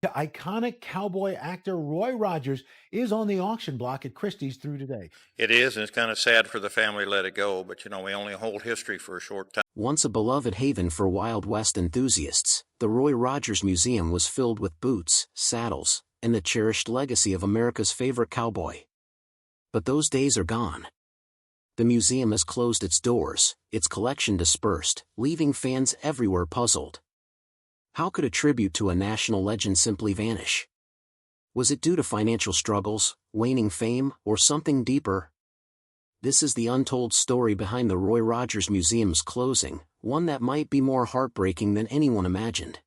Iconic cowboy actor Roy Rogers is on the auction block at Christie's through today. It is, and it's kind of sad for the family to let it go, but we only hold history for a short time. Once a beloved haven for Wild West enthusiasts, the Roy Rogers Museum was filled with boots, saddles, and the cherished legacy of America's favorite cowboy. But those days are gone. The museum has closed its doors, its collection dispersed, leaving fans everywhere puzzled. How could a tribute to a national legend simply vanish? Was it due to financial struggles, waning fame, or something deeper? This is the untold story behind the Roy Rogers Museum's closing, one that might be more heartbreaking than anyone imagined.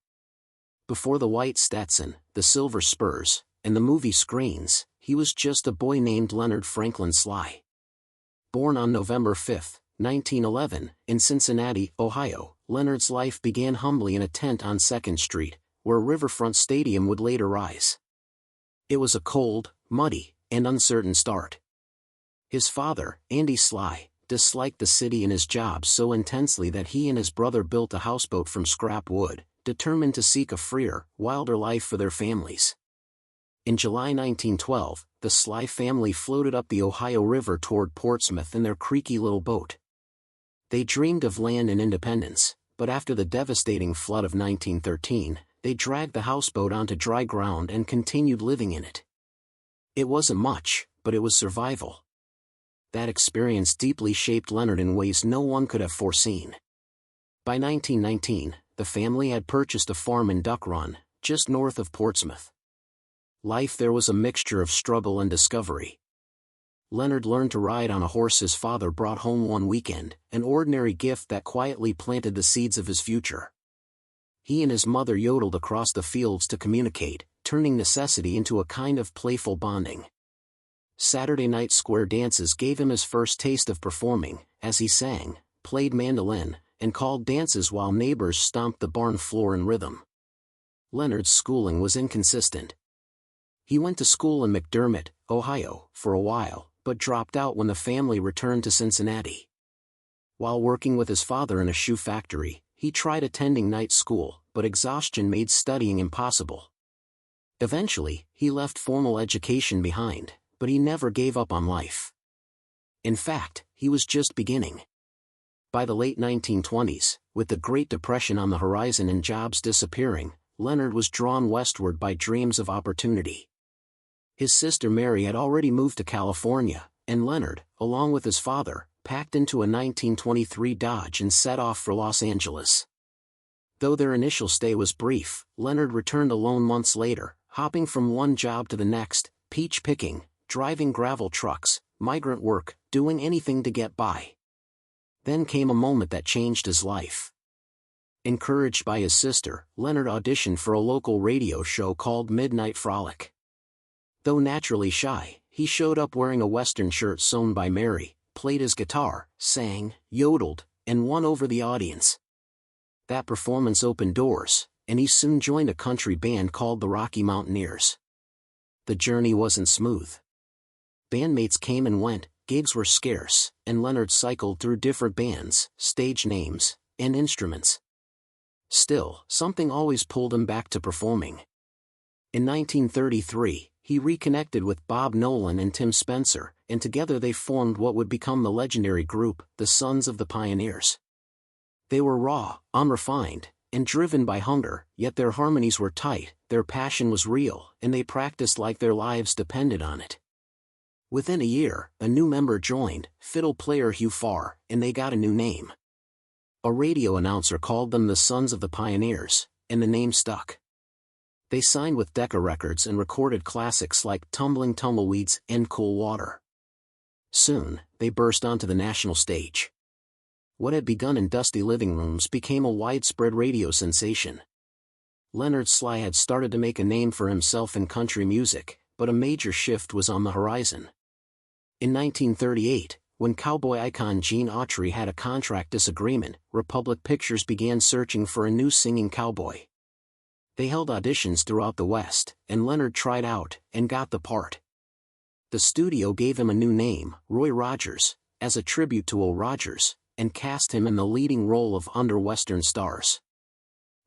Before the white Stetson, the silver spurs, and the movie screens, he was just a boy named Leonard Franklin Sly. Born on November 5, 1911, in Cincinnati, Ohio, Leonard's life began humbly in a tent on 2nd Street, where Riverfront Stadium would later rise. It was a cold, muddy, and uncertain start. His father, Andy Sly, disliked the city and his job so intensely that he and his brother built a houseboat from scrap wood, determined to seek a freer, wilder life for their families. In July 1912, the Sly family floated up the Ohio River toward Portsmouth in their creaky little boat. They dreamed of land and independence, but after the devastating flood of 1913, they dragged the houseboat onto dry ground and continued living in it. It wasn't much, but it was survival. That experience deeply shaped Leonard in ways no one could have foreseen. By 1919, the family had purchased a farm in Duck Run, just north of Portsmouth. Life there was a mixture of struggle and discovery. Leonard learned to ride on a horse his father brought home one weekend, an ordinary gift that quietly planted the seeds of his future. He and his mother yodeled across the fields to communicate, turning necessity into a kind of playful bonding. Saturday night square dances gave him his first taste of performing, as he sang, played mandolin, and called dances while neighbors stomped the barn floor in rhythm. Leonard's schooling was inconsistent. He went to school in McDermott, Ohio, for a while, but dropped out when the family returned to Cincinnati. While working with his father in a shoe factory, he tried attending night school, but exhaustion made studying impossible. Eventually, he left formal education behind, but he never gave up on life. In fact, he was just beginning. By the late 1920s, with the Great Depression on the horizon and jobs disappearing, Leonard was drawn westward by dreams of opportunity. His sister Mary had already moved to California, and Leonard, along with his father, packed into a 1923 Dodge and set off for Los Angeles. Though their initial stay was brief, Leonard returned alone months later, hopping from one job to the next, peach picking, driving gravel trucks, migrant work, doing anything to get by. Then came a moment that changed his life. Encouraged by his sister, Leonard auditioned for a local radio show called Midnight Frolic. Though naturally shy, he showed up wearing a Western shirt sewn by Mary, played his guitar, sang, yodeled, and won over the audience. That performance opened doors, and he soon joined a country band called the Rocky Mountaineers. The journey wasn't smooth. Bandmates came and went, gigs were scarce, and Leonard cycled through different bands, stage names, and instruments. Still, something always pulled him back to performing. In 1933, he reconnected with Bob Nolan and Tim Spencer, and together they formed what would become the legendary group, the Sons of the Pioneers. They were raw, unrefined, and driven by hunger, yet their harmonies were tight, their passion was real, and they practiced like their lives depended on it. Within a year, a new member joined, fiddle player Hugh Farr, and they got a new name. A radio announcer called them the Sons of the Pioneers, and the name stuck. They signed with Decca Records and recorded classics like Tumbling Tumbleweeds and Cool Water. Soon, they burst onto the national stage. What had begun in dusty living rooms became a widespread radio sensation. Leonard Sly had started to make a name for himself in country music, but a major shift was on the horizon. In 1938, when cowboy icon Gene Autry had a contract disagreement, Republic Pictures began searching for a new singing cowboy. They held auditions throughout the West, and Leonard tried out, and got the part. The studio gave him a new name, Roy Rogers, as a tribute to Old Rogers, and cast him in the leading role of under Western stars.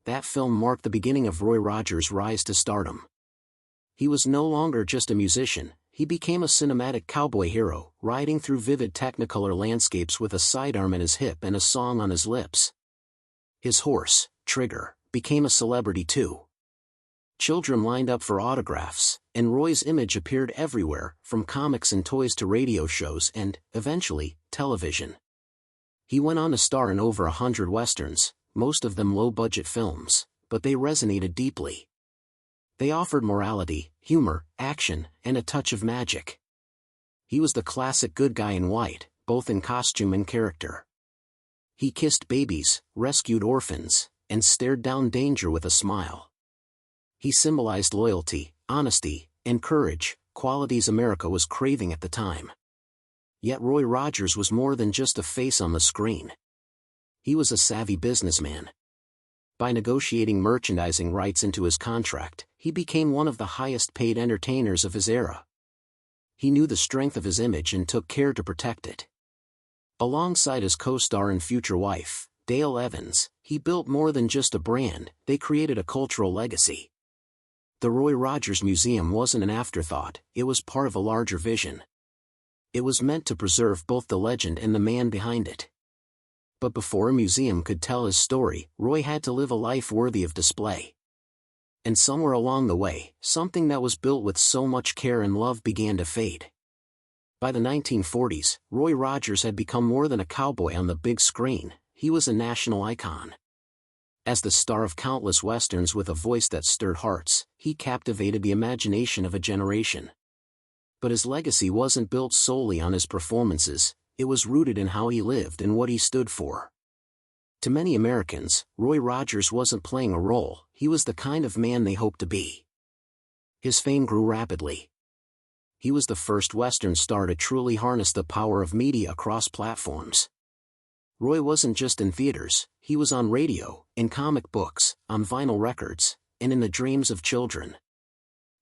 That film marked the beginning of Roy Rogers' rise to stardom. He was no longer just a musician, he became a cinematic cowboy hero, riding through vivid Technicolor landscapes with a sidearm at his hip and a song on his lips. His horse, Trigger, became a celebrity too. Children lined up for autographs, and Roy's image appeared everywhere, from comics and toys to radio shows and, eventually, television. He went on to star in over 100 westerns, most of them low-budget films, but they resonated deeply. They offered morality, humor, action, and a touch of magic. He was the classic good guy in white, both in costume and character. He kissed babies, rescued orphans, and stared down danger with a smile. He symbolized loyalty, honesty, and courage, qualities America was craving at the time. Yet Roy Rogers was more than just a face on the screen. He was a savvy businessman. By negotiating merchandising rights into his contract, he became one of the highest-paid entertainers of his era. He knew the strength of his image and took care to protect it. Alongside his co-star and future wife, Dale Evans, he built more than just a brand, they created a cultural legacy. The Roy Rogers Museum wasn't an afterthought, it was part of a larger vision. It was meant to preserve both the legend and the man behind it. But before a museum could tell his story, Roy had to live a life worthy of display. And somewhere along the way, something that was built with so much care and love began to fade. By the 1940s, Roy Rogers had become more than a cowboy on the big screen, he was a national icon. As the star of countless westerns with a voice that stirred hearts, he captivated the imagination of a generation. But his legacy wasn't built solely on his performances, it was rooted in how he lived and what he stood for. To many Americans, Roy Rogers wasn't playing a role, he was the kind of man they hoped to be. His fame grew rapidly. He was the first Western star to truly harness the power of media across platforms. Roy wasn't just in theaters, he was on radio, in comic books, on vinyl records, and in the dreams of children.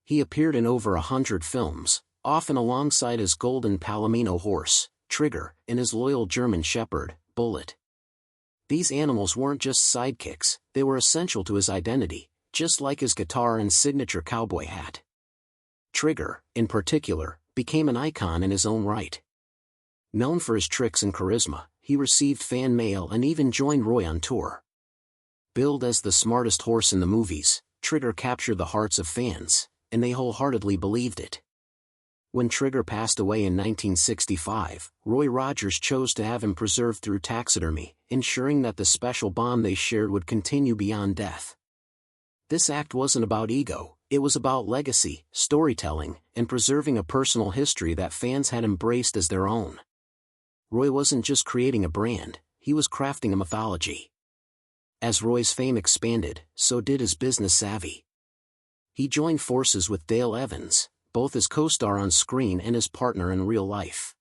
He appeared in over 100 films, often alongside his golden Palomino horse, Trigger, and his loyal German shepherd, Bullet. These animals weren't just sidekicks, they were essential to his identity, just like his guitar and signature cowboy hat. Trigger, in particular, became an icon in his own right. Known for his tricks and charisma, he received fan mail and even joined Roy on tour. Billed as the smartest horse in the movies, Trigger captured the hearts of fans, and they wholeheartedly believed it. When Trigger passed away in 1965, Roy Rogers chose to have him preserved through taxidermy, ensuring that the special bond they shared would continue beyond death. This act wasn't about ego, it was about legacy, storytelling, and preserving a personal history that fans had embraced as their own. Roy wasn't just creating a brand, he was crafting a mythology. As Roy's fame expanded, so did his business savvy. He joined forces with Dale Evans, both his co-star on screen and his partner in real life.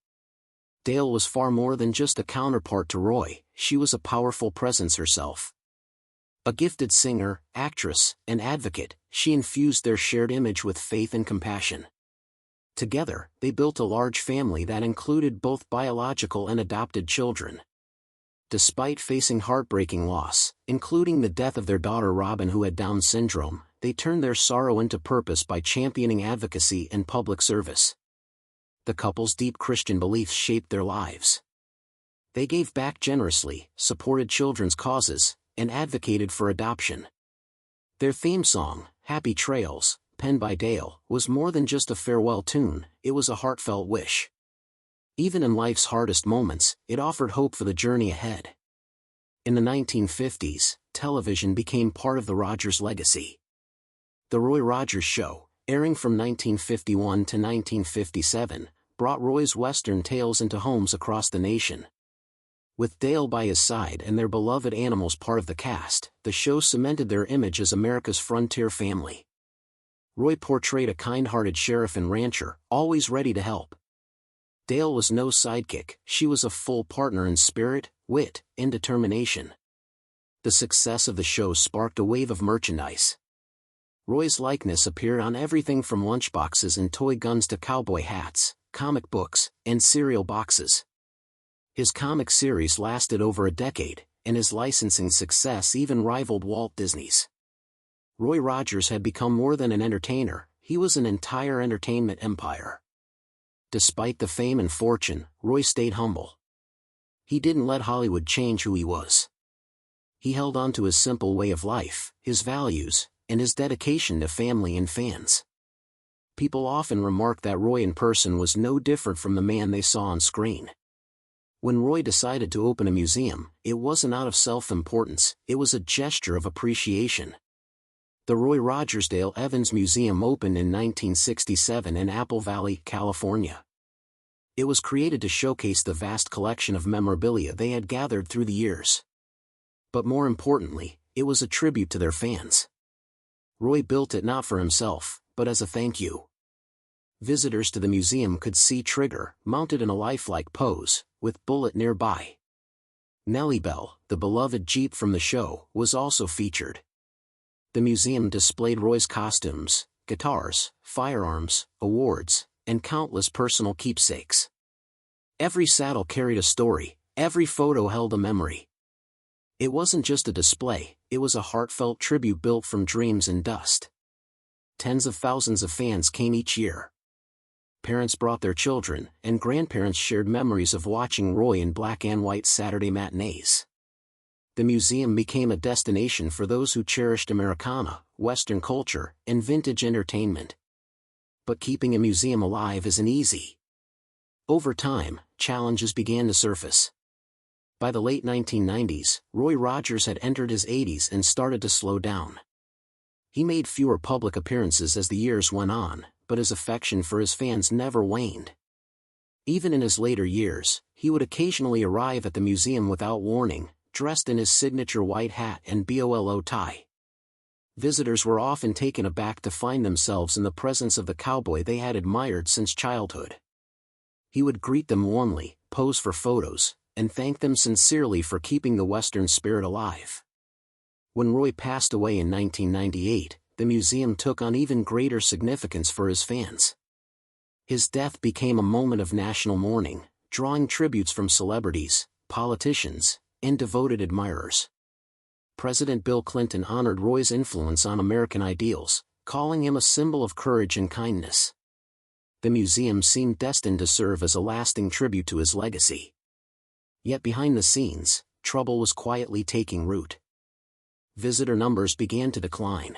Dale was far more than just a counterpart to Roy, she was a powerful presence herself. A gifted singer, actress, and advocate, she infused their shared image with faith and compassion. Together, they built a large family that included both biological and adopted children. Despite facing heartbreaking loss, including the death of their daughter Robin who had Down syndrome, they turned their sorrow into purpose by championing advocacy and public service. The couple's deep Christian beliefs shaped their lives. They gave back generously, supported children's causes, and advocated for adoption. Their theme song, Happy Trails, penned by Dale, was more than just a farewell tune, it was a heartfelt wish. Even in life's hardest moments, it offered hope for the journey ahead. In the 1950s, television became part of the Rogers legacy. The Roy Rogers Show, airing from 1951 to 1957, brought Roy's Western tales into homes across the nation. With Dale by his side and their beloved animals part of the cast, the show cemented their image as America's frontier family. Roy portrayed a kind-hearted sheriff and rancher, always ready to help. Dale was no sidekick, she was a full partner in spirit, wit, and determination. The success of the show sparked a wave of merchandise. Roy's likeness appeared on everything from lunchboxes and toy guns to cowboy hats, comic books, and cereal boxes. His comic series lasted over a decade, and his licensing success even rivaled Walt Disney's. Roy Rogers had become more than an entertainer, he was an entire entertainment empire. Despite the fame and fortune, Roy stayed humble. He didn't let Hollywood change who he was. He held on to his simple way of life, his values, and his dedication to family and fans. People often remarked that Roy in person was no different from the man they saw on screen. When Roy decided to open a museum, it wasn't out of self-importance, it was a gesture of appreciation. The Roy Rogers Dale Evans Museum opened in 1967 in Apple Valley, California. It was created to showcase the vast collection of memorabilia they had gathered through the years. But more importantly, it was a tribute to their fans. Roy built it not for himself, but as a thank you. Visitors to the museum could see Trigger, mounted in a lifelike pose, with Bullet nearby. Nellie Bell, the beloved Jeep from the show, was also featured. The museum displayed Roy's costumes, guitars, firearms, awards, and countless personal keepsakes. Every saddle carried a story, every photo held a memory. It wasn't just a display, it was a heartfelt tribute built from dreams and dust. Tens of thousands of fans came each year. Parents brought their children, and grandparents shared memories of watching Roy in black and white Saturday matinees. The museum became a destination for those who cherished Americana, Western culture, and vintage entertainment. But keeping a museum alive isn't easy. Over time, challenges began to surface. By the late 1990s, Roy Rogers had entered his 80s and started to slow down. He made fewer public appearances as the years went on, but his affection for his fans never waned. Even in his later years, he would occasionally arrive at the museum without warning, dressed in his signature white hat and bolo tie. Visitors were often taken aback to find themselves in the presence of the cowboy they had admired since childhood. He would greet them warmly, pose for photos, and thank them sincerely for keeping the Western spirit alive. When Roy passed away in 1998, the museum took on even greater significance for his fans. His death became a moment of national mourning, drawing tributes from celebrities, politicians, and devoted admirers. President Bill Clinton honored Roy's influence on American ideals, calling him a symbol of courage and kindness. The museum seemed destined to serve as a lasting tribute to his legacy. Yet behind the scenes, trouble was quietly taking root. Visitor numbers began to decline.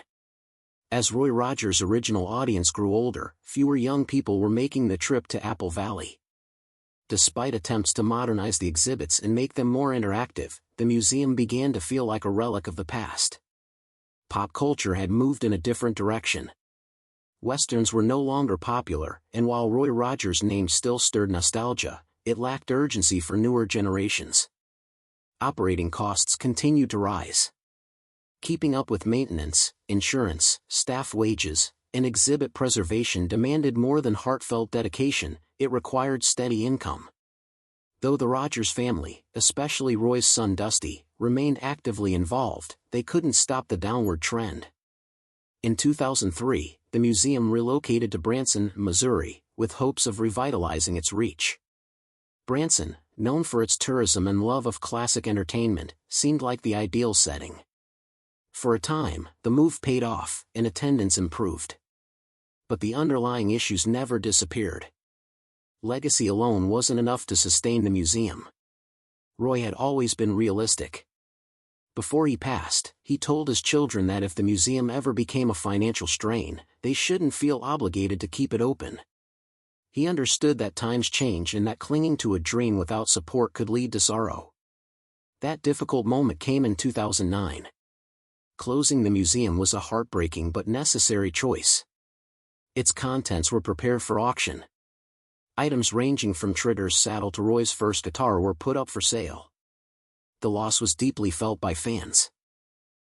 As Roy Rogers' original audience grew older, fewer young people were making the trip to Apple Valley. Despite attempts to modernize the exhibits and make them more interactive, the museum began to feel like a relic of the past. Pop culture had moved in a different direction. Westerns were no longer popular, and while Roy Rogers' name still stirred nostalgia, it lacked urgency for newer generations. Operating costs continued to rise. Keeping up with maintenance, insurance, staff wages, and exhibit preservation demanded more than heartfelt dedication, it required steady income. Though the Rogers family, especially Roy's son Dusty, remained actively involved, they couldn't stop the downward trend. In 2003, the museum relocated to Branson, Missouri, with hopes of revitalizing its reach. Branson, known for its tourism and love of classic entertainment, seemed like the ideal setting. For a time, the move paid off, and attendance improved. But the underlying issues never disappeared. Legacy alone wasn't enough to sustain the museum. Roy had always been realistic. Before he passed, he told his children that if the museum ever became a financial strain, they shouldn't feel obligated to keep it open. He understood that times change and that clinging to a dream without support could lead to sorrow. That difficult moment came in 2009. Closing the museum was a heartbreaking but necessary choice. Its contents were prepared for auction. Items ranging from Trigger's saddle to Roy's first guitar were put up for sale. The loss was deeply felt by fans.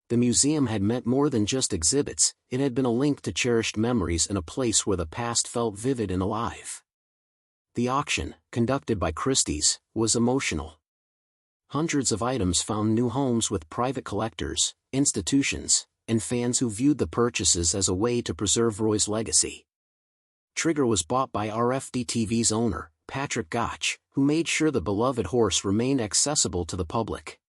The museum had meant more than just exhibits, it had been a link to cherished memories and a place where the past felt vivid and alive. The auction, conducted by Christie's, was emotional. Hundreds of items found new homes with private collectors, institutions, and fans who viewed the purchases as a way to preserve Roy's legacy. Trigger was bought by RFD-TV's owner, Patrick Gotch, who made sure the beloved horse remained accessible to the public.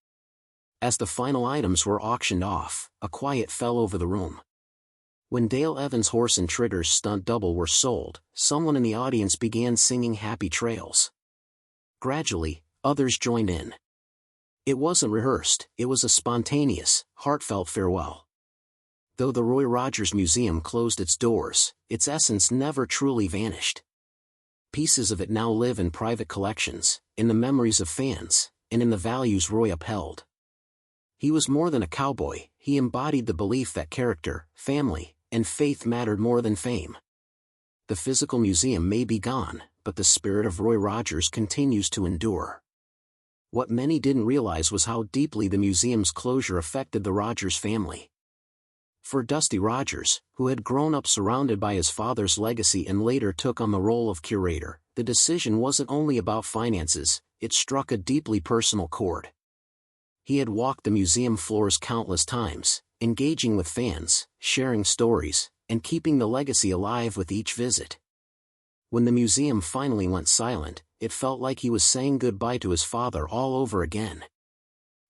As the final items were auctioned off, a quiet fell over the room. When Dale Evans' horse and Trigger's stunt double were sold, someone in the audience began singing Happy Trails. Gradually, others joined in. It wasn't rehearsed, it was a spontaneous, heartfelt farewell. Though the Roy Rogers Museum closed its doors, its essence never truly vanished. Pieces of it now live in private collections, in the memories of fans, and in the values Roy upheld. He was more than a cowboy, he embodied the belief that character, family, and faith mattered more than fame. The physical museum may be gone, but the spirit of Roy Rogers continues to endure. What many didn't realize was how deeply the museum's closure affected the Rogers family. For Dusty Rogers, who had grown up surrounded by his father's legacy and later took on the role of curator, the decision wasn't only about finances, it struck a deeply personal chord. He had walked the museum floors countless times, engaging with fans, sharing stories, and keeping the legacy alive with each visit. When the museum finally went silent, it felt like he was saying goodbye to his father all over again.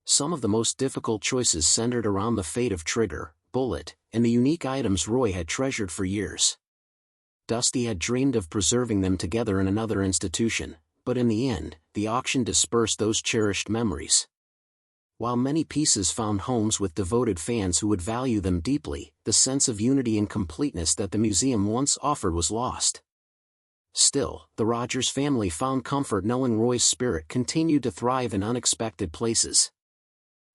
Some of the most difficult choices centered around the fate of Trigger, Bullet, and the unique items Roy had treasured for years. Dusty had dreamed of preserving them together in another institution, but in the end, the auction dispersed those cherished memories. While many pieces found homes with devoted fans who would value them deeply, the sense of unity and completeness that the museum once offered was lost. Still, the Rogers family found comfort knowing Roy's spirit continued to thrive in unexpected places.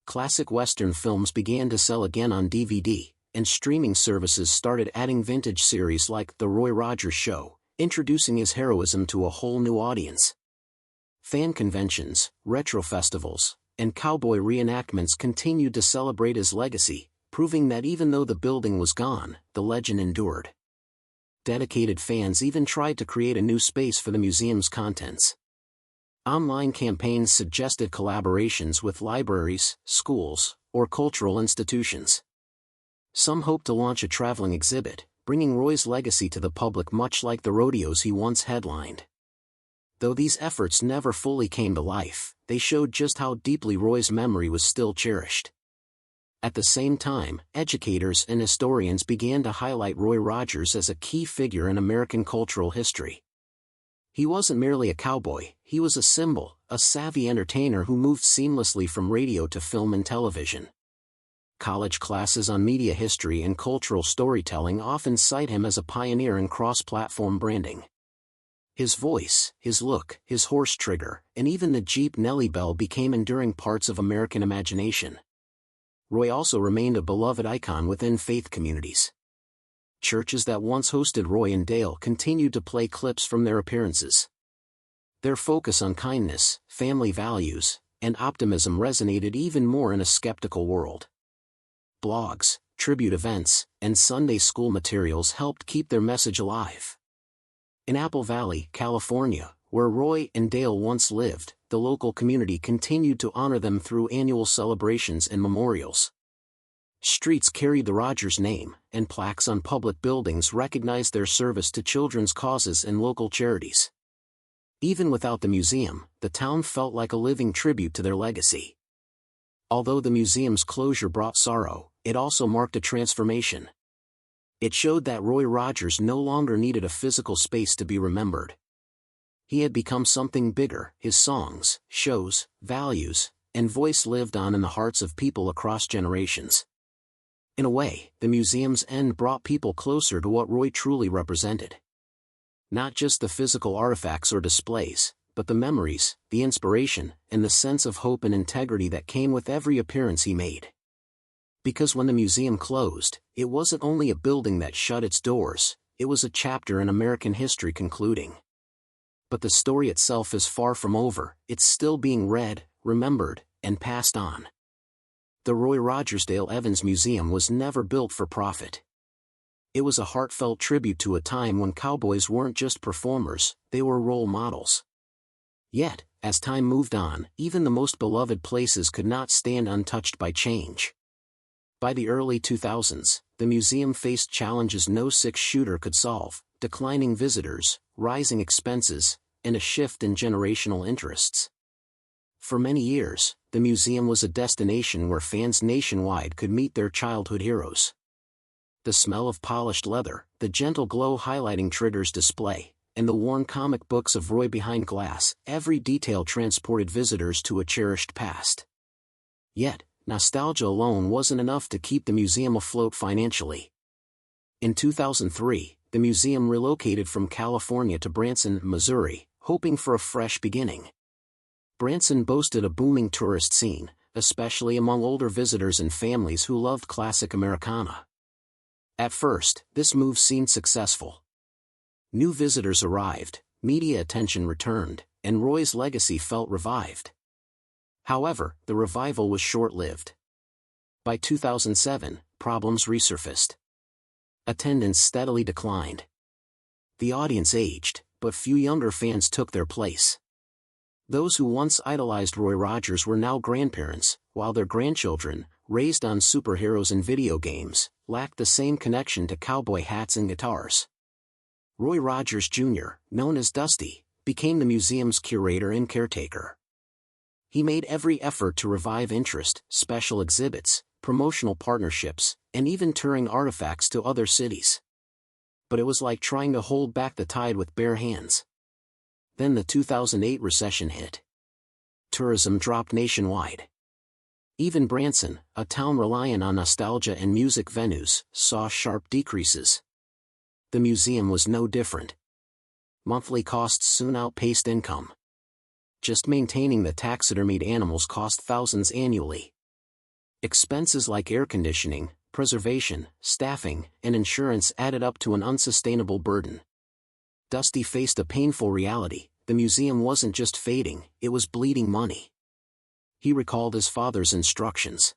Classic Western films began to sell again on DVD, and streaming services started adding vintage series like The Roy Rogers Show, introducing his heroism to a whole new audience. Fan conventions, retro festivals, and cowboy reenactments continued to celebrate his legacy, proving that even though the building was gone, the legend endured. Dedicated fans even tried to create a new space for the museum's contents. Online campaigns suggested collaborations with libraries, schools, or cultural institutions. Some hoped to launch a traveling exhibit, bringing Roy's legacy to the public much like the rodeos he once headlined. Though these efforts never fully came to life, they showed just how deeply Roy's memory was still cherished. At the same time, educators and historians began to highlight Roy Rogers as a key figure in American cultural history. He wasn't merely a cowboy, he was a symbol, a savvy entertainer who moved seamlessly from radio to film and television. College classes on media history and cultural storytelling often cite him as a pioneer in cross-platform branding. His voice, his look, his horse Trigger, and even the Jeep Nellie Bell became enduring parts of American imagination. Roy also remained a beloved icon within faith communities. Churches that once hosted Roy and Dale continued to play clips from their appearances. Their focus on kindness, family values, and optimism resonated even more in a skeptical world. Blogs, tribute events, and Sunday school materials helped keep their message alive. In Apple Valley, California, where Roy and Dale once lived, the local community continued to honor them through annual celebrations and memorials. Streets carried the Rogers name, and plaques on public buildings recognized their service to children's causes and local charities. Even without the museum, the town felt like a living tribute to their legacy. Although the museum's closure brought sorrow, it also marked a transformation. It showed that Roy Rogers no longer needed a physical space to be remembered. He had become something bigger. His songs, shows, values, and voice lived on in the hearts of people across generations. In a way, the museum's end brought people closer to what Roy truly represented. Not just the physical artifacts or displays, but the memories, the inspiration, and the sense of hope and integrity that came with every appearance he made. Because when the museum closed, it wasn't only a building that shut its doors, it was a chapter in American history concluding. But the story itself is far from over, it's still being read, remembered, and passed on. The Roy Rogers Dale Evans Museum was never built for profit. It was a heartfelt tribute to a time when cowboys weren't just performers, they were role models. Yet, as time moved on, even the most beloved places could not stand untouched by change. By the early 2000s, the museum faced challenges no six-shooter could solve: declining visitors, rising expenses, and a shift in generational interests. For many years, the museum was a destination where fans nationwide could meet their childhood heroes. The smell of polished leather, the gentle glow highlighting Trigger's display, and the worn comic books of Roy behind glass, every detail transported visitors to a cherished past. Yet, nostalgia alone wasn't enough to keep the museum afloat financially. In 2003, the museum relocated from California to Branson, Missouri, hoping for a fresh beginning. Branson boasted a booming tourist scene, especially among older visitors and families who loved classic Americana. At first, this move seemed successful. New visitors arrived, media attention returned, and Roy's legacy felt revived. However, the revival was short-lived. By 2007, problems resurfaced. Attendance steadily declined. The audience aged, but few younger fans took their place. Those who once idolized Roy Rogers were now grandparents, while their grandchildren, raised on superheroes and video games, lacked the same connection to cowboy hats and guitars. Roy Rogers Jr., known as Dusty, became the museum's curator and caretaker. He made every effort to revive interest, special exhibits, promotional partnerships, and even touring artifacts to other cities. But it was like trying to hold back the tide with bare hands. Then the 2008 recession hit. Tourism dropped nationwide. Even Branson, a town reliant on nostalgia and music venues, saw sharp decreases. The museum was no different. Monthly costs soon outpaced income. Just maintaining the taxidermied animals cost thousands annually. Expenses like air conditioning, preservation, staffing, and insurance added up to an unsustainable burden. Dusty faced a painful reality: the museum wasn't just fading, it was bleeding money. He recalled his father's instructions.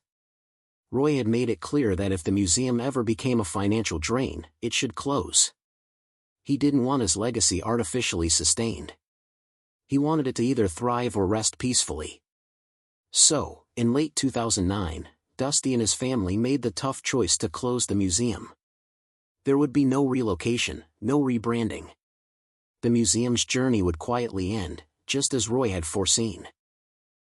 Roy had made it clear that if the museum ever became a financial drain, it should close. He didn't want his legacy artificially sustained. He wanted it to either thrive or rest peacefully. So, in late 2009, Dusty and his family made the tough choice to close the museum. There would be no relocation, no rebranding. The museum's journey would quietly end, just as Roy had foreseen.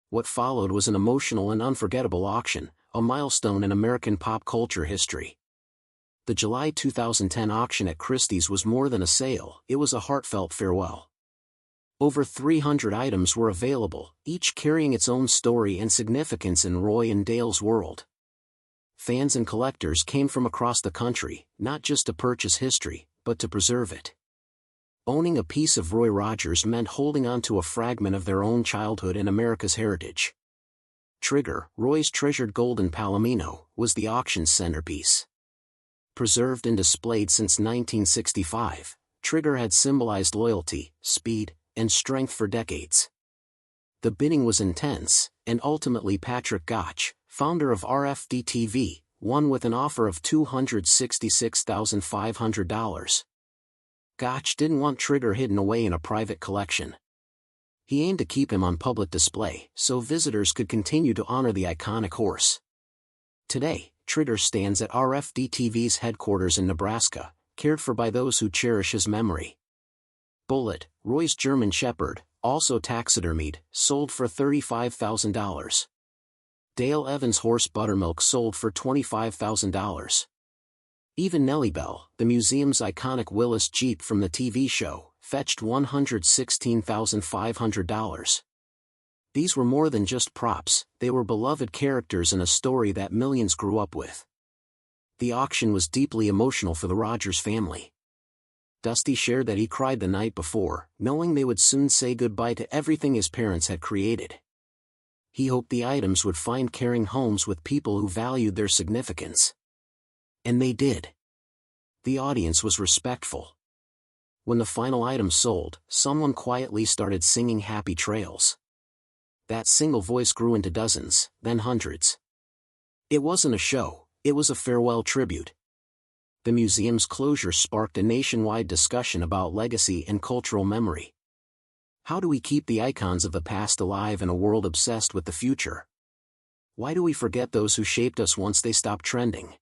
What followed was an emotional and unforgettable auction, a milestone in American pop culture history. The July 2010 auction at Christie's was more than a sale, it was a heartfelt farewell. Over 300 items were available, each carrying its own story and significance in Roy and Dale's world. Fans and collectors came from across the country, not just to purchase history, but to preserve it. Owning a piece of Roy Rogers meant holding on to a fragment of their own childhood and America's heritage. Trigger, Roy's treasured golden palomino, was the auction's centerpiece. Preserved and displayed since 1965, Trigger had symbolized loyalty, speed, and strength for decades. The bidding was intense, and ultimately Patrick Gotch, founder of RFD-TV, won with an offer of $266,500. Gotch didn't want Trigger hidden away in a private collection. He aimed to keep him on public display, so visitors could continue to honor the iconic horse. Today, Trigger stands at RFD-TV's headquarters in Nebraska, cared for by those who cherish his memory. Bullet, Roy's German Shepherd, also taxidermied, sold for $35,000. Dale Evans' horse Buttermilk sold for $25,000. Even Nellie Bell, the museum's iconic Willis Jeep from the TV show, fetched $116,500. These were more than just props, they were beloved characters in a story that millions grew up with. The auction was deeply emotional for the Rogers family. Dusty shared that he cried the night before, knowing they would soon say goodbye to everything his parents had created. He hoped the items would find caring homes with people who valued their significance. And they did. The audience was respectful. When the final item sold, someone quietly started singing Happy Trails. That single voice grew into dozens, then hundreds. It wasn't a show, it was a farewell tribute. The museum's closure sparked a nationwide discussion about legacy and cultural memory. How do we keep the icons of the past alive in a world obsessed with the future? Why do we forget those who shaped us once they stopped trending?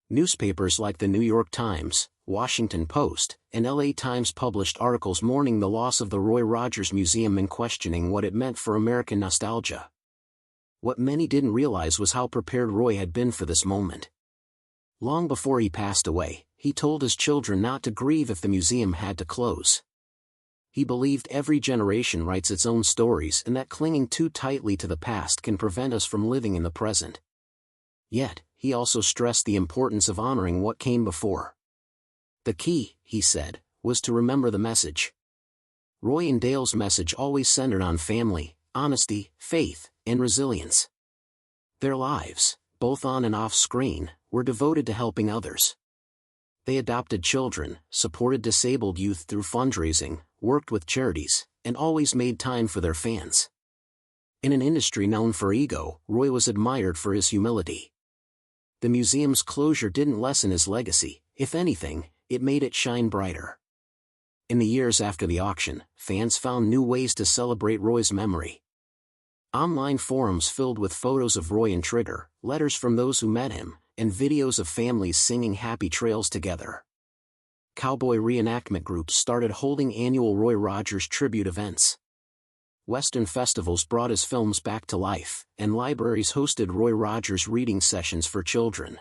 Newspapers like the New York Times, Washington Post, and LA Times published articles mourning the loss of the Roy Rogers Museum and questioning what it meant for American nostalgia. What many didn't realize was how prepared Roy had been for this moment. Long before he passed away, he told his children not to grieve if the museum had to close. He believed every generation writes its own stories and that clinging too tightly to the past can prevent us from living in the present. Yet, he also stressed the importance of honoring what came before. The key, he said, was to remember the message. Roy and Dale's message always centered on family, honesty, faith, and resilience. Their lives, both on and off screen, were devoted to helping others. They adopted children, supported disabled youth through fundraising, worked with charities, and always made time for their fans. In an industry known for ego, Roy was admired for his humility. The museum's closure didn't lessen his legacy; if anything, it made it shine brighter. In the years after the auction, fans found new ways to celebrate Roy's memory. Online forums filled with photos of Roy and Trigger, letters from those who met him, and videos of families singing happy trails together. Cowboy reenactment groups started holding annual Roy Rogers tribute events. Western festivals brought his films back to life, and libraries hosted Roy Rogers reading sessions for children.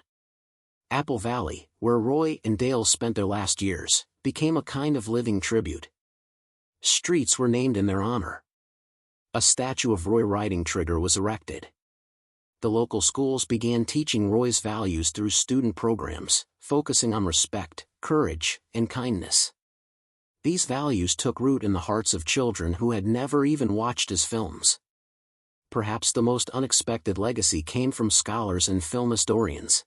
Apple Valley, where Roy and Dale spent their last years, became a kind of living tribute. Streets were named in their honor. A statue of Roy riding Trigger was erected. The local schools began teaching Roy's values through student programs, focusing on respect, courage, and kindness. These values took root in the hearts of children who had never even watched his films. Perhaps the most unexpected legacy came from scholars and film historians.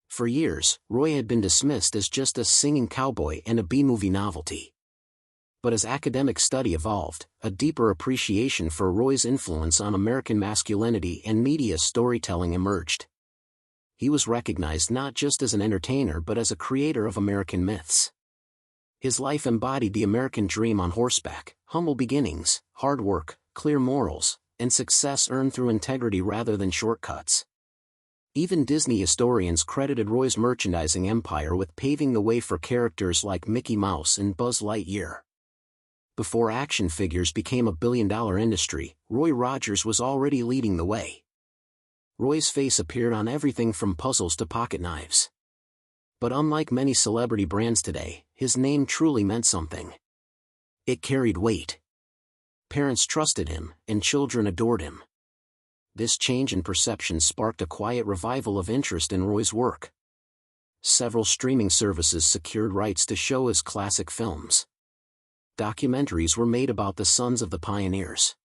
For years, Roy had been dismissed as just a singing cowboy and a B-movie novelty. But as academic study evolved, a deeper appreciation for Roy's influence on American masculinity and media storytelling emerged. He was recognized not just as an entertainer but as a creator of American myths. His life embodied the American dream on horseback: humble beginnings, hard work, clear morals, and success earned through integrity rather than shortcuts. Even Disney historians credited Roy's merchandising empire with paving the way for characters like Mickey Mouse and Buzz Lightyear. Before action figures became a billion-dollar industry, Roy Rogers was already leading the way. Roy's face appeared on everything from puzzles to pocket knives. But unlike many celebrity brands today, his name truly meant something. It carried weight. Parents trusted him, and children adored him. This change in perception sparked a quiet revival of interest in Roy's work. Several streaming services secured rights to show his classic films. Documentaries were made about the sons of the pioneers.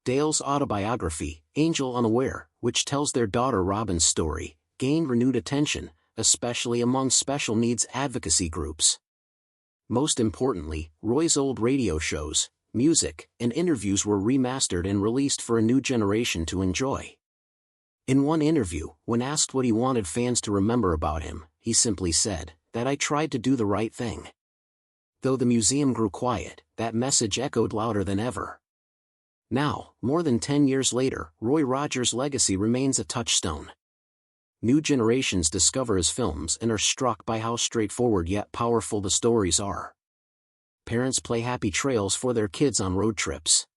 Dale's autobiography, Angel Unaware, which tells their daughter Robin's story, gained renewed attention, especially among special needs advocacy groups. Most importantly, Roy's old radio shows, music, and interviews were remastered and released for a new generation to enjoy. In one interview, when asked what he wanted fans to remember about him, he simply said, "That I tried to do the right thing." Though the museum grew quiet, that message echoed louder than ever. Now, more than 10 years later, Roy Rogers' legacy remains a touchstone. New generations discover his films and are struck by how straightforward yet powerful the stories are. Parents play happy trails for their kids on road trips.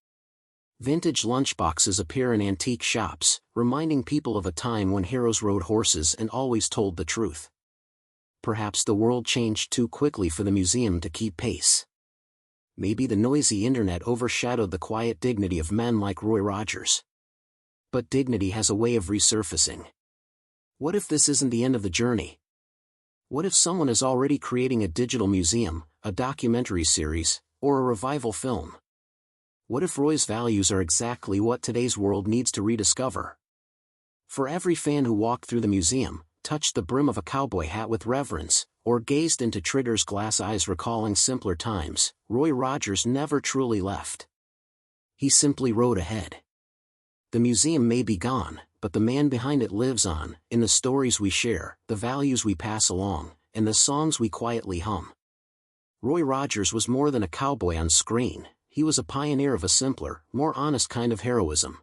Vintage lunchboxes appear in antique shops, reminding people of a time when heroes rode horses and always told the truth. Perhaps the world changed too quickly for the museum to keep pace. Maybe the noisy internet overshadowed the quiet dignity of men like Roy Rogers. But dignity has a way of resurfacing. What if this isn't the end of the journey? What if someone is already creating a digital museum, a documentary series, or a revival film? What if Roy's values are exactly what today's world needs to rediscover? For every fan who walked through the museum, touched the brim of a cowboy hat with reverence, or gazed into Trigger's glass eyes recalling simpler times, Roy Rogers never truly left. He simply rode ahead. The museum may be gone, but the man behind it lives on, in the stories we share, the values we pass along, and the songs we quietly hum. Roy Rogers was more than a cowboy on screen; he was a pioneer of a simpler, more honest kind of heroism.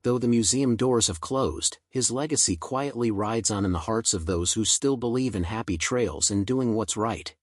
Though the museum doors have closed, his legacy quietly rides on in the hearts of those who still believe in happy trails and doing what's right.